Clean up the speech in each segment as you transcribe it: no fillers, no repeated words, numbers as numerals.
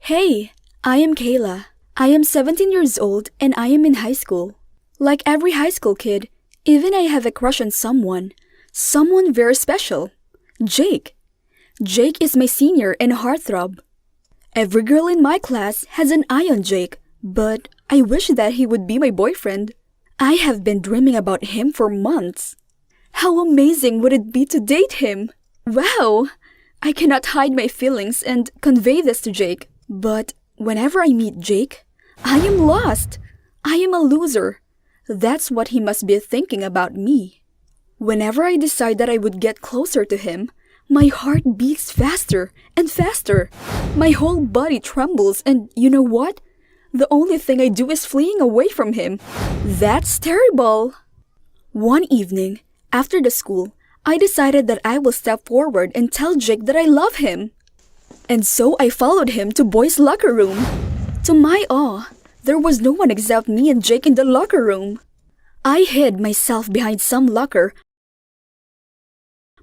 Hey, I am Kyla. I am 17 years old and I am in high school. Like every high school kid, even I have a crush on someone very special. Jake. Jake is my senior and heartthrob. Every girl in my class has an eye on Jake, but I wish that he would be my boyfriend. I have been dreaming about him for months. How amazing would it be to date him? Wow! I cannot hide my feelings and convey this to Jake. But whenever I meet Jake, I am lost. I am a loser. That's what he must be thinking about me. Whenever I decide that I would get closer to him, my heart beats faster and faster. My whole body trembles and you know what? The only thing I do is fleeing away from him. That's terrible. One evening, after the school, I decided that I will step forward and tell Jake that I love him. And so I followed him to boys' locker room. To my awe, there was no one except me and Jake in the locker room. I hid myself behind some locker,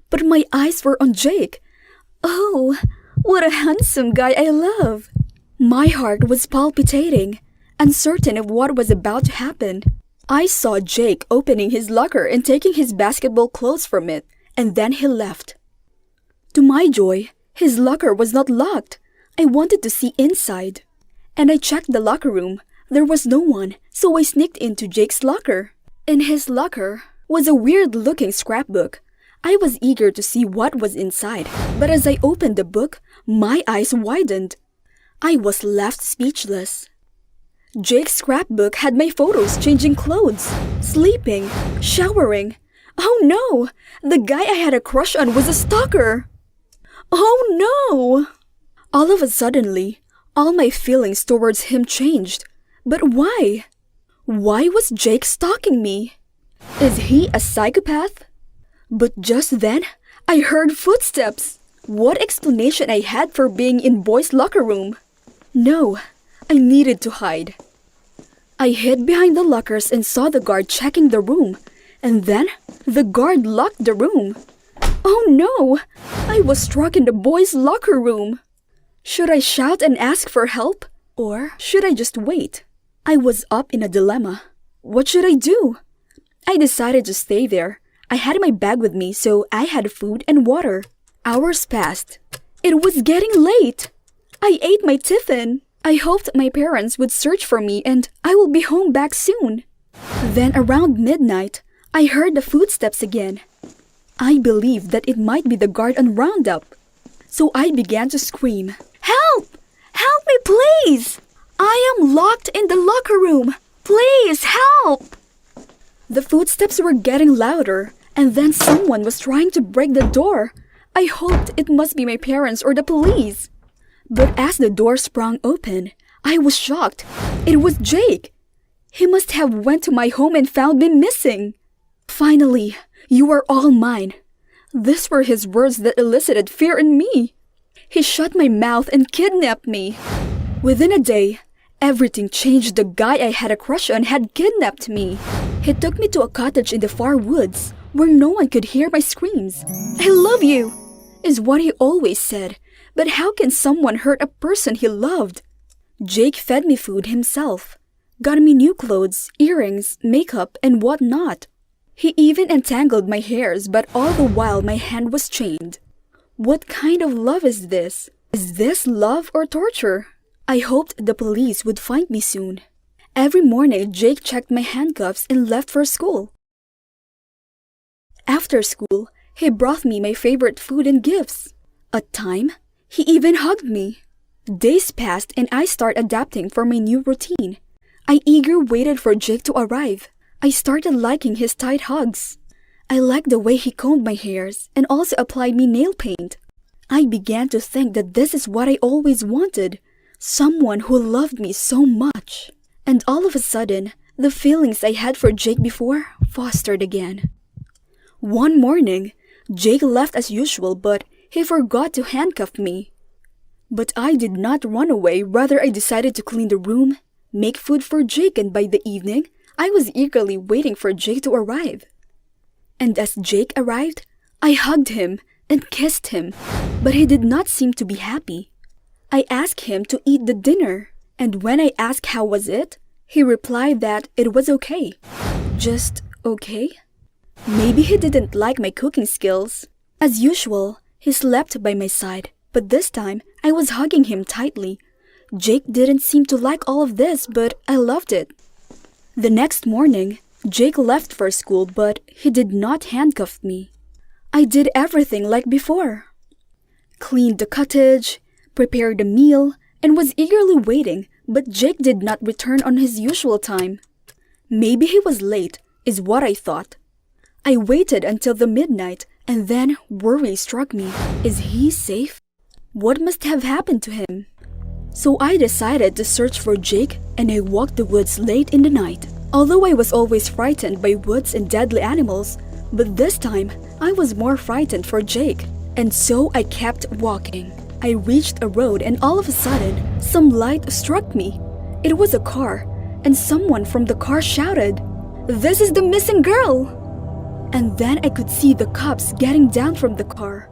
but my eyes were on Jake. Oh, what a handsome guy I love. My heart was palpitating, uncertain of what was about to happen. I saw Jake opening his locker and taking his basketball clothes from it, and then he left. To my joy, his locker was not locked. I wanted to see inside. And I checked the locker room. There was no one, so I sneaked into Jake's locker. In his locker was a weird-looking scrapbook. I was eager to see what was inside, but as I opened the book, my eyes widened. I was left speechless. Jake's scrapbook had my photos changing clothes, sleeping, showering. Oh no! The guy I had a crush on was a stalker! Oh no! All of a suddenly, all my feelings towards him changed. But why? Why was Jake stalking me? Is he a psychopath? But just then, I heard footsteps. What explanation I had for being in boys' locker room? No, I needed to hide. I hid behind the lockers and saw the guard checking the room. And then, the guard locked the room. Oh no! I was struck in the boys' locker room. Should I shout and ask for help? Or should I just wait? I was up in a dilemma. What should I do? I decided to stay there. I had my bag with me, so I had food and water. Hours passed. It was getting late. I ate my tiffin. I hoped my parents would search for me and I will be home back soon. Then around midnight, I heard the footsteps again. I believed that it might be the guard on roundup. So I began to scream, "Help! Help me, please! I am locked in the locker room! Please help!" The footsteps were getting louder, and then someone was trying to break the door. I hoped it must be my parents or the police. But as the door sprung open, I was shocked. It was Jake. He must have went to my home and found me missing. Finally, you are all mine. These were his words that elicited fear in me. He shut my mouth and kidnapped me. Within a day, everything changed. The guy I had a crush on had kidnapped me. He took me to a cottage in the far woods where no one could hear my screams. "I love you," is what he always said. But how can someone hurt a person he loved? Jake fed me food himself, got me new clothes, earrings, makeup, and whatnot. He even entangled my hairs, but all the while my hand was chained. What kind of love is this? Is this love or torture? I hoped the police would find me soon. Every morning, Jake checked my handcuffs and left for school. After school, he brought me my favorite food and gifts. At times, he even hugged me. Days passed and I started adapting for my new routine. I eagerly waited for Jake to arrive. I started liking his tight hugs. I liked the way he combed my hairs and also applied me nail paint. I began to think that this is what I always wanted. Someone who loved me so much. And all of a sudden, the feelings I had for Jake before fostered again. One morning, Jake left as usual, but he forgot to handcuff me. But I did not run away, rather I decided to clean the room, make food for Jake, and by the evening, I was eagerly waiting for Jake to arrive. And as Jake arrived, I hugged him and kissed him, but he did not seem to be happy. I asked him to eat the dinner, and when I asked how was it, he replied that it was okay. Just okay? Maybe he didn't like my cooking skills. As usual, he slept by my side, but this time I was hugging him tightly. Jake didn't seem to like all of this, but I loved it. The next morning, Jake left for school, but he did not handcuff me. I did everything like before. Cleaned the cottage, prepared a meal, and was eagerly waiting, but Jake did not return on his usual time. Maybe he was late, is what I thought. I waited until the midnight, and then worry struck me. Is he safe? What must have happened to him? So I decided to search for Jake, and I walked the woods late in the night. Although I was always frightened by woods and deadly animals, but this time I was more frightened for Jake, and so I kept walking. I reached a road, and all of a sudden, some light struck me. It was a car, and someone from the car shouted, "This is the missing girl!" And then I could see the cops getting down from the car.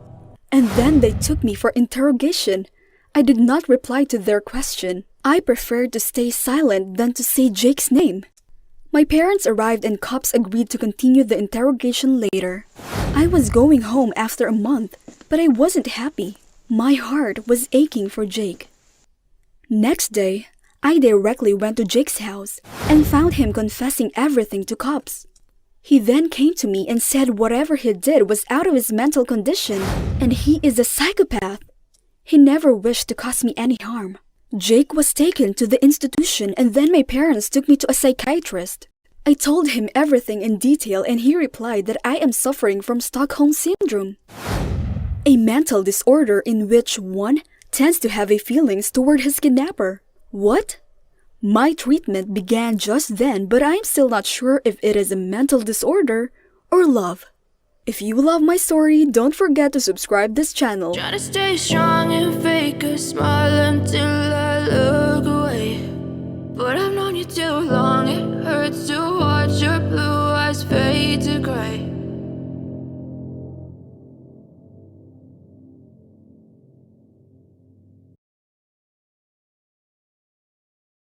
And then they took me for interrogation. I did not reply to their question. I preferred to stay silent than to say Jake's name. My parents arrived and cops agreed to continue the interrogation later. I was going home after a month, but I wasn't happy. My heart was aching for Jake. Next day, I directly went to Jake's house and found him confessing everything to cops. He then came to me and said whatever he did was out of his mental condition, and he is a psychopath. He never wished to cause me any harm. Jake was taken to the institution, and then my parents took me to a psychiatrist. I told him everything in detail, and he replied that I am suffering from Stockholm Syndrome, a mental disorder in which one tends to have feelings toward his kidnapper. What? My treatment began just then, but I'm still not sure if it is a mental disorder or love. If you love my story, don't forget to subscribe this channel. Try to stay strong if